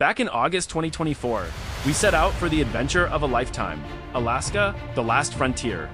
Back in August 2024, we set out for the adventure of a lifetime, Alaska, the last frontier.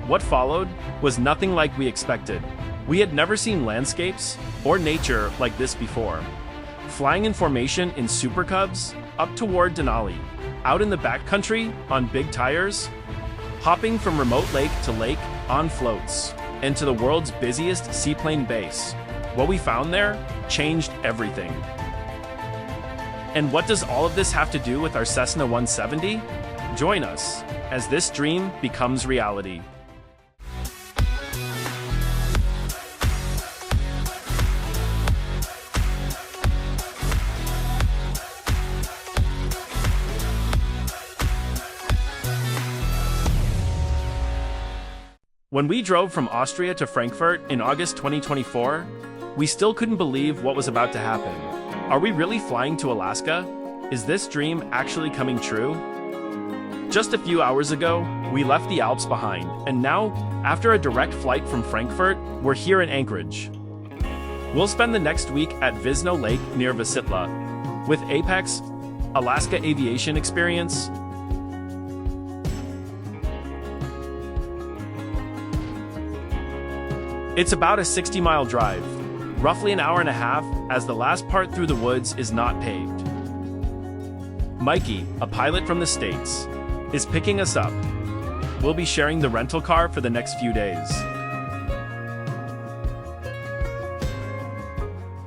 What followed was nothing like we expected. We had never seen landscapes or nature like this before. Flying in formation in Super Cubs, up toward Denali, out in the backcountry on big tires, hopping from remote lake to lake on floats, and to the world's busiest seaplane base. What we found there changed everything. And what does all of this have to do with our Cessna 170? Join us as this dream becomes reality. When we drove from Austria to Frankfurt in August 2024, we still couldn't believe what was about to happen. Are we really flying to Alaska? Is this dream actually coming true? Just a few hours ago, we left the Alps behind, and now, after a direct flight from Frankfurt, we're here in Anchorage. We'll spend the next week at Visno Lake near Wasilla, with Apex, Alaska Aviation experience. It's about a 60-mile drive, roughly an hour and a half, as the last part through the woods is not paved. Mikey, a pilot from the States, is picking us up. We'll be sharing the rental car for the next few days.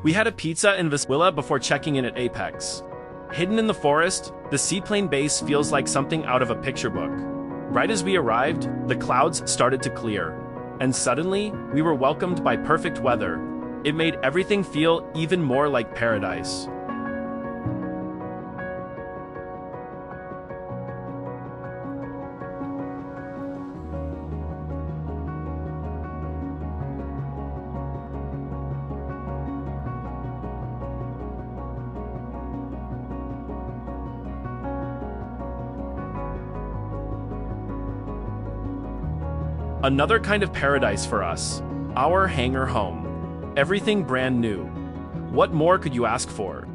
We had a pizza in Wasilla before checking in at Apex. Hidden in the forest, the seaplane base feels like something out of a picture book. Right as we arrived, the clouds started to clear. And suddenly, we were welcomed by perfect weather. It made everything feel even more like paradise. Another kind of paradise for us, our hangar home. Everything brand new. What more could you ask for?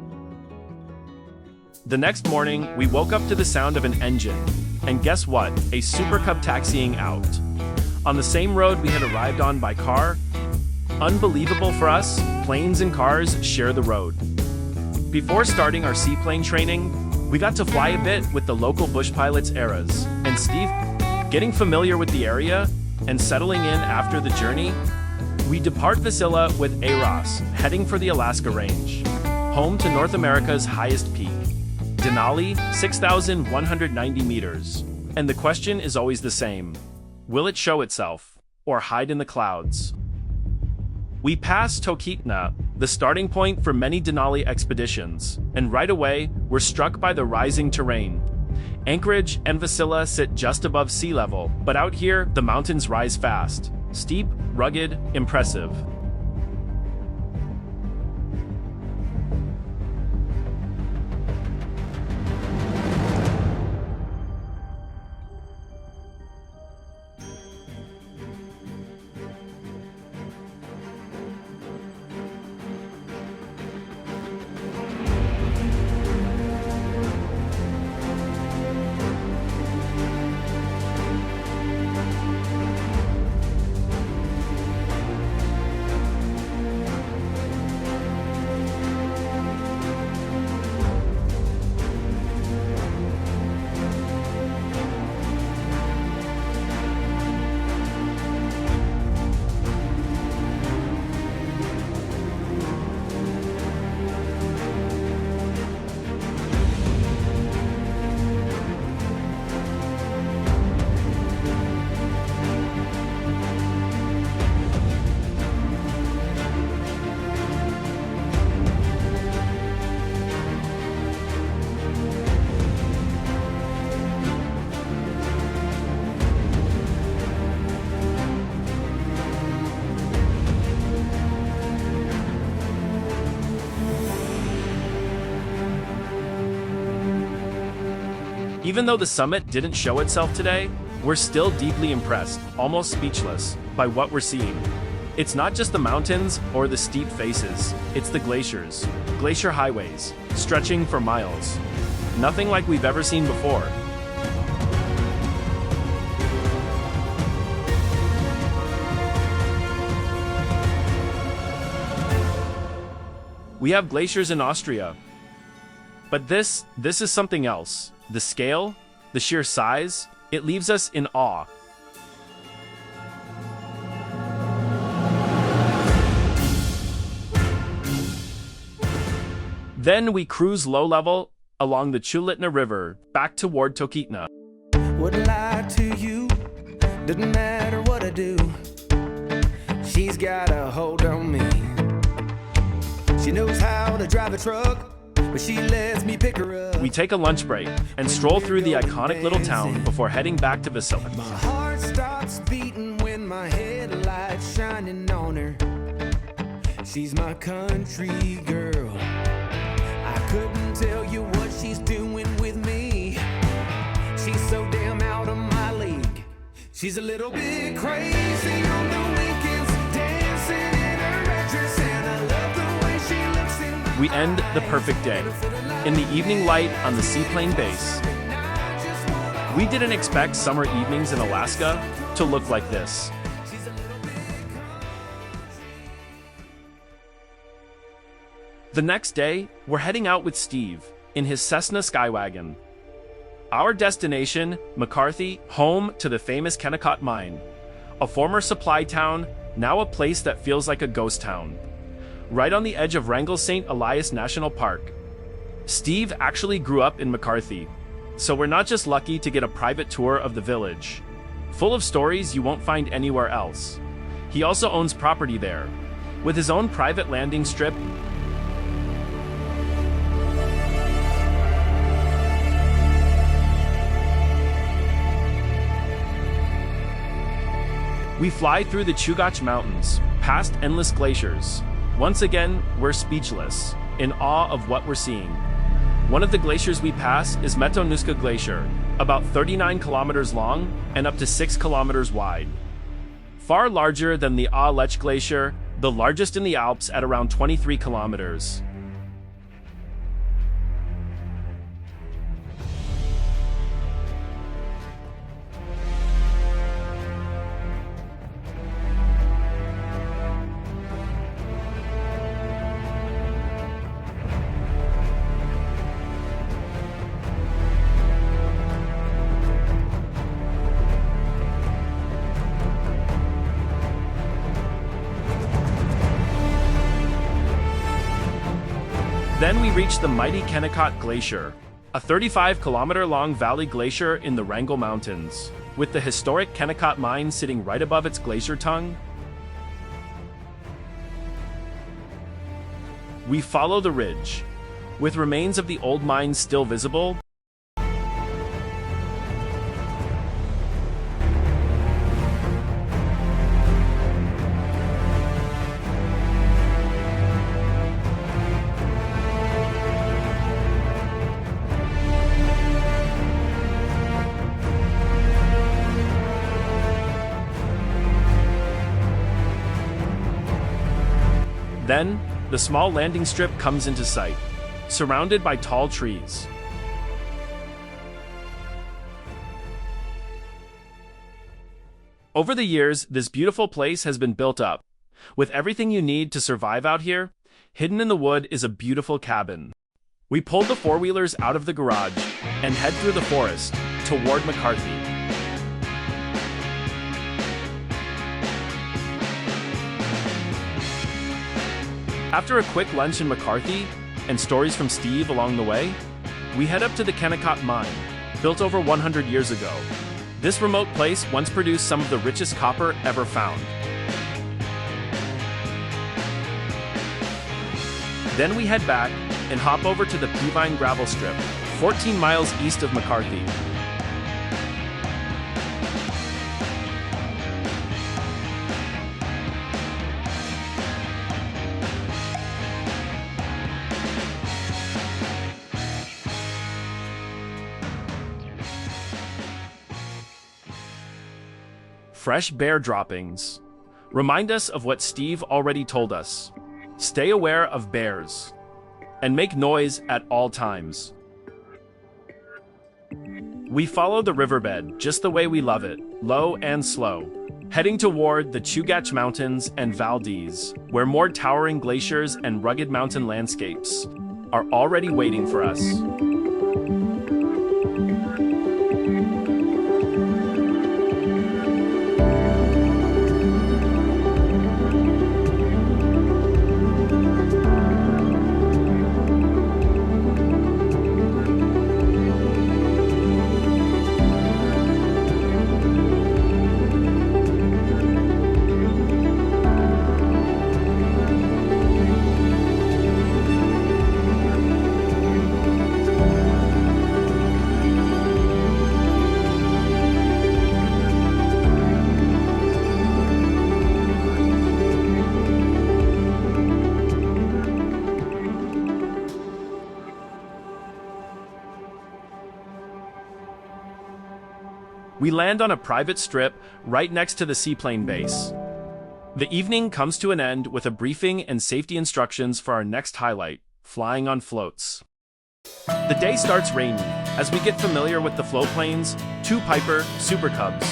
The next morning, we woke up to the sound of an engine. And guess what? A Super Cub taxiing out. On the same road we had arrived on by car. Unbelievable for us, planes and cars share the road. Before starting our seaplane training, we got to fly a bit with the local bush pilots Eras and Steve. Getting familiar with the area and settling in after the journey, we depart Wasilla with Eras, heading for the Alaska Range, home to North America's highest peak, Denali, 6,190 meters. And the question is always the same: will it show itself, or hide in the clouds? We pass Talkeetna, the starting point for many Denali expeditions, and right away, we're struck by the rising terrain. Anchorage and Wasilla sit just above sea level, but out here, the mountains rise fast. Steep, rugged, impressive. Even though the summit didn't show itself today, we're still deeply impressed, almost speechless, by what we're seeing. It's not just the mountains or the steep faces, it's the glaciers, glacier highways, stretching for miles. Nothing like we've ever seen before. We have glaciers in Austria. But this is something else. The scale, the sheer size, it leaves us in awe. Then we cruise low level along the Talkeetna River back toward Talkeetna. Wouldn't lie to you, doesn't matter what I do. She's got a hold on me. She knows how to drive a truck, but she lets me pick her up. We take a lunch break and stroll through the iconic little town before heading back to Wasilla. My heart stops beating when my headlights shining on her. She's my country girl. I couldn't tell you what she's doing with me. She's so damn out of my league. She's a little bit crazy on the weekends, dancing in her red dress, and I love the way she looks in my We end the perfect day in the evening light on the seaplane base. We didn't expect summer evenings in Alaska to look like this. The next day, we're heading out with Steve in his Cessna Skywagon. Our destination, McCarthy, home to the famous Kennecott Mine, a former supply town, now a place that feels like a ghost town. Right on the edge of Wrangell St. Elias National Park. Steve actually grew up in McCarthy, so we're not just lucky to get a private tour of the village, full of stories you won't find anywhere else. He also owns property there, with his own private landing strip. We fly through the Chugach Mountains, past endless glaciers. Once again, we're speechless, in awe of what we're seeing. One of the glaciers we pass is Metonuska Glacier, about 39 kilometers long and up to 6 kilometers wide. Far larger than the Lech Glacier, the largest in the Alps at around 23 kilometers. Then we reach the mighty Kennecott Glacier, a 35-kilometer-long valley glacier in the Wrangell Mountains, with the historic Kennecott Mine sitting right above its glacier tongue. We follow the ridge, with remains of the old mine still visible. Then, the small landing strip comes into sight, surrounded by tall trees. Over the years, this beautiful place has been built up. With everything you need to survive out here, hidden in the wood is a beautiful cabin. We pulled the four-wheelers out of the garage and head through the forest toward McCarthy. After a quick lunch in McCarthy and stories from Steve along the way, we head up to the Kennecott Mine, built over 100 years ago. This remote place once produced some of the richest copper ever found. Then we head back and hop over to the Peavine gravel strip, 14 miles east of McCarthy. Fresh bear droppings remind us of what Steve already told us. Stay aware of bears. and make noise at all times. We follow the riverbed just the way we love it, low and slow, heading toward the Chugach Mountains and Valdez, where more towering glaciers and rugged mountain landscapes are already waiting for us. We land on a private strip right next to the seaplane base. The evening comes to an end with a briefing and safety instructions for our next highlight, flying on floats. The day starts rainy as we get familiar with the floatplanes, two Piper Super Cubs.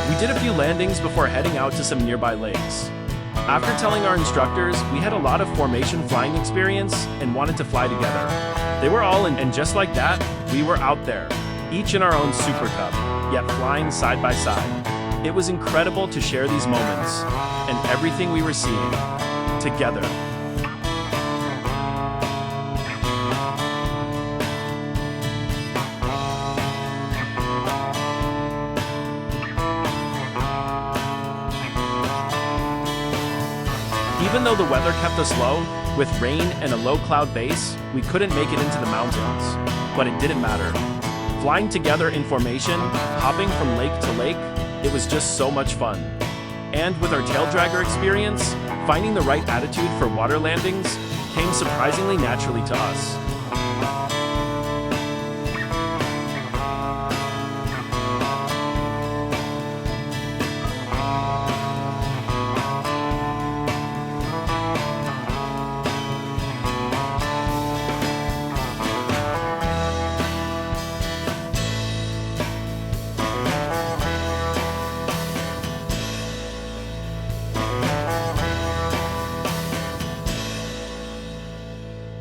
We did a few landings before heading out to some nearby lakes. After telling our instructors we had a lot of formation flying experience and wanted to fly together, they were all in, and just like that, we were out there, each in our own Super Cub, yet flying side by side. It was incredible to share these moments and everything we were seeing together. Even though the weather kept us low, with rain and a low cloud base, we couldn't make it into the mountains. But it didn't matter. Flying together in formation, hopping from lake to lake, it was just so much fun. And with our tail dragger experience, finding the right attitude for water landings came surprisingly naturally to us.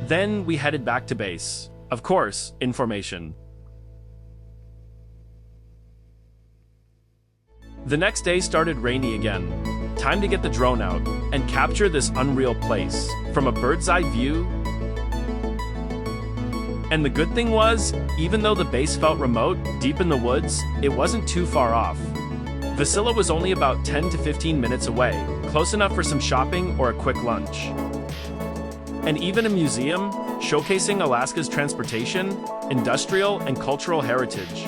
Then we headed back to base. Of course, in formation. The next day started rainy again. Time to get the drone out and capture this unreal place from a bird's eye view. And the good thing was, even though the base felt remote, deep in the woods, it wasn't too far off. Wasilla was only about 10 to 15 minutes away, close enough for some shopping or a quick lunch. And even a museum showcasing Alaska's transportation, industrial, and cultural heritage.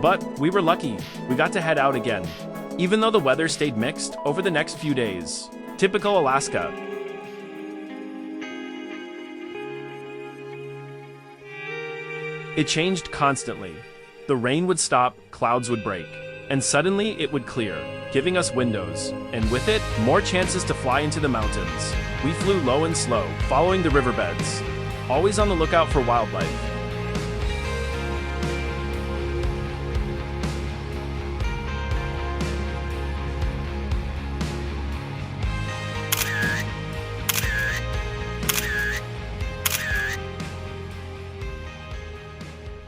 But we were lucky, we got to head out again, even though the weather stayed mixed over the next few days. Typical Alaska. It changed constantly. The rain would stop, clouds would break, and suddenly it would clear, giving us windows, and with it, more chances to fly into the mountains. We flew low and slow, following the riverbeds, always on the lookout for wildlife.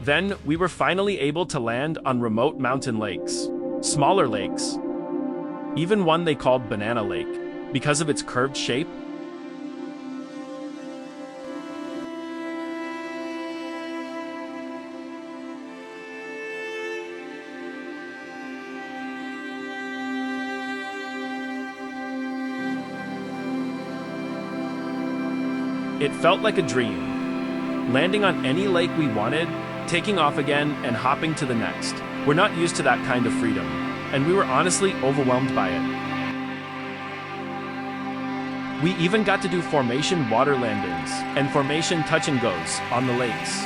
Then, we were finally able to land on remote mountain lakes, smaller lakes, even one they called Banana Lake, because of its curved shape. It felt like a dream. Landing on any lake we wanted, taking off again, and hopping to the next. We're not used to that kind of freedom, and we were honestly overwhelmed by it. We even got to do formation water landings and formation touch and goes on the lakes.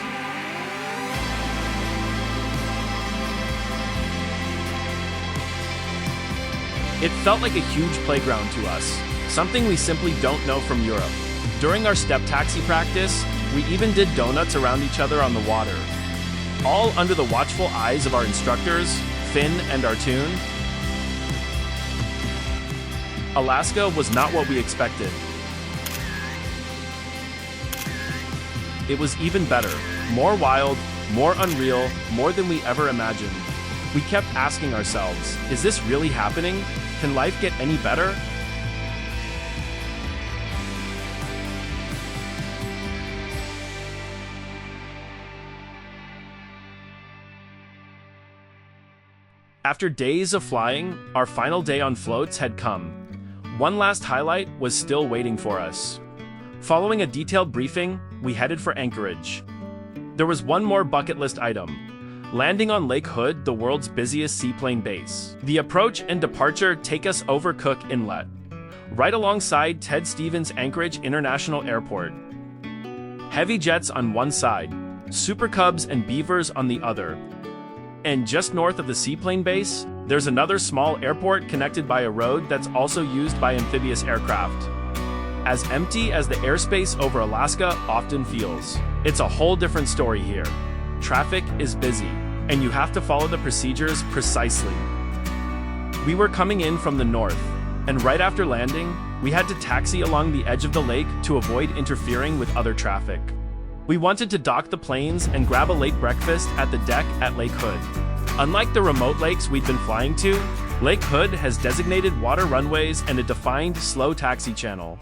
It felt like a huge playground to us, something we simply don't know from Europe. During our step taxi practice, we even did donuts around each other on the water, all under the watchful eyes of our instructors, Finn and Artoon. Alaska was not what we expected. It was even better, more wild, more unreal, more than we ever imagined. We kept asking ourselves, is this really happening? Can life get any better? After days of flying, our final day on floats had come. One last highlight was still waiting for us. Following a detailed briefing, we headed for Anchorage. There was one more bucket list item: landing on Lake Hood, the world's busiest seaplane base. The approach and departure take us over Cook Inlet, right alongside Ted Stevens Anchorage International Airport. Heavy jets on one side, Super Cubs and Beavers on the other. And just north of the seaplane base, there's another small airport connected by a road that's also used by amphibious aircraft. As empty as the airspace over Alaska often feels, it's a whole different story here. Traffic is busy, and you have to follow the procedures precisely. We were coming in from the north, and right after landing, we had to taxi along the edge of the lake to avoid interfering with other traffic. We wanted to dock the planes and grab a late breakfast at the deck at Lake Hood. Unlike the remote lakes we'd been flying to, Lake Hood has designated water runways and a defined slow taxi channel.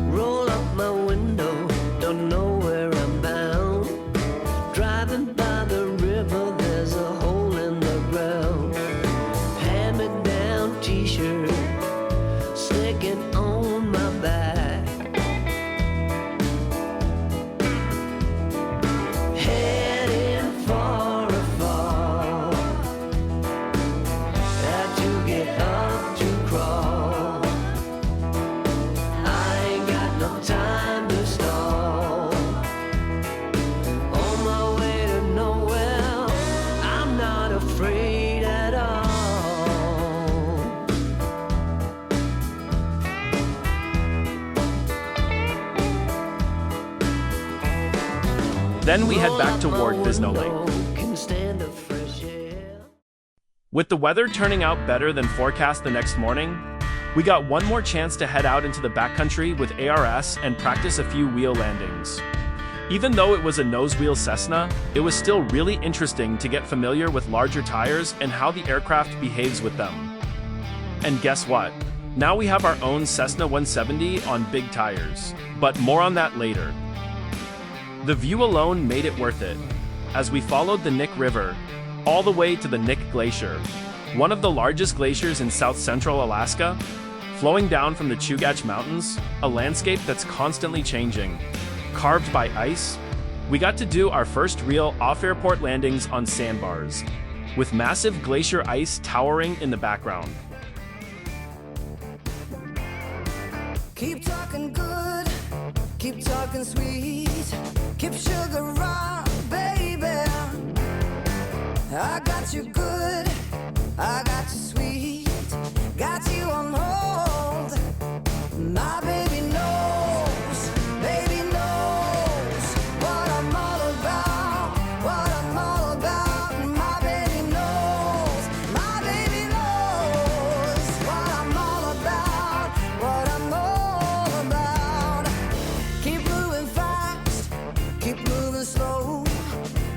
Roll up my window, don't know where I'm bound. Driving by the river, there's a hole in the ground. Hand-me-down t-shirt, sticking on my back. Heading for a fall. Had to get up to crawl. I ain't got no time to stall. On my way to nowhere, I'm not afraid at all. Then we head back toward Bisno Lake. Can stand the fresh air. With the weather turning out better than forecast the next morning, we got one more chance to head out into the backcountry with ARS and practice a few wheel landings. Even though it was a nose-wheel Cessna, it was still really interesting to get familiar with larger tires and how the aircraft behaves with them. And guess what? Now we have our own Cessna 170 on big tires, but more on that later. The view alone made it worth it, as we followed the Knik River all the way to the Knik Glacier, one of the largest glaciers in south-central Alaska, flowing down from the Chugach Mountains, a landscape that's constantly changing. Carved by ice, we got to do our first real off-airport landings on sandbars, with massive glacier ice towering in the background. Keep talking good, keep talking sweet, keep sugar raw, baby. I got you good, I got you sweet, got you on hold. My baby knows what I'm all about, what I'm all about. My baby knows what I'm all about, what I'm all about. Keep moving fast, keep moving slow,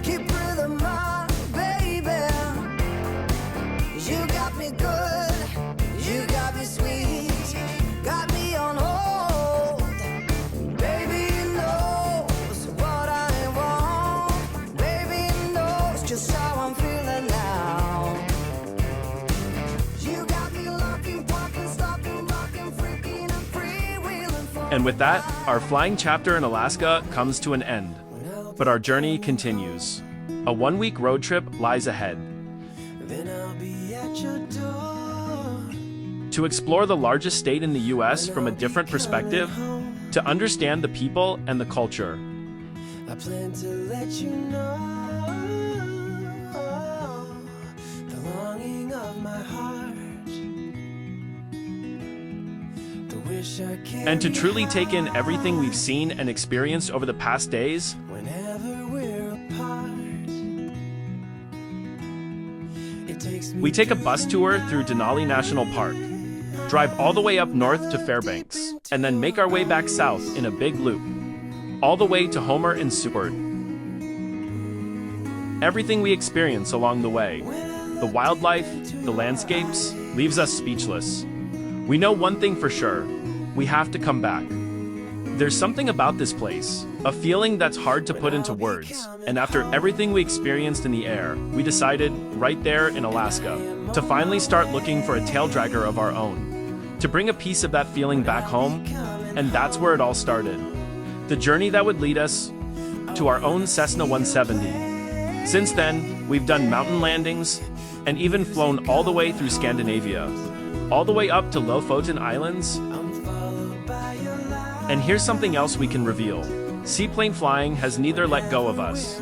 keep rhythm up, baby. You got me good, you got me sweet, got me on hold. Baby knows what I want, baby knows just how I'm feeling now. You got me locking, walking, stalking, rocking, freaking, and freewheeling for. And with that, our flying chapter in Alaska comes to an end. But our journey continues. A one-week road trip lies ahead. Then I'll be at your door. To explore the largest state in the US from a different perspective, to understand the people and the culture. I plan to let you know the longing of my heart, the wish I can, And to truly take in everything we've seen and experienced over the past days. whenever we're apart. It takes me We take a bus tour through Denali National Park, drive all the way up north to Fairbanks, and then make our way back south in a big loop, all the way to Homer and Seward. Everything we experience along the way, the wildlife, the landscapes, leaves us speechless. We know one thing for sure: we have to come back. There's something about this place, a feeling that's hard to put into words, and after everything we experienced in the air, we decided, right there in Alaska, to finally start looking for a tail dragger of our own, to bring a piece of that feeling back home, and that's where it all started. The journey that would lead us to our own Cessna 170. Since then, we've done mountain landings, and even flown all the way through Scandinavia, all the way up to Lofoten Islands. And here's something else we can reveal: Seaplane Flying has neither let go of us.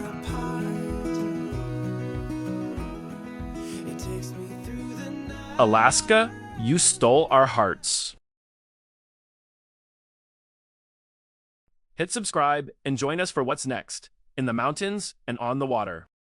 Alaska, you stole our hearts. Hit subscribe and join us for what's next, in the mountains and on the water.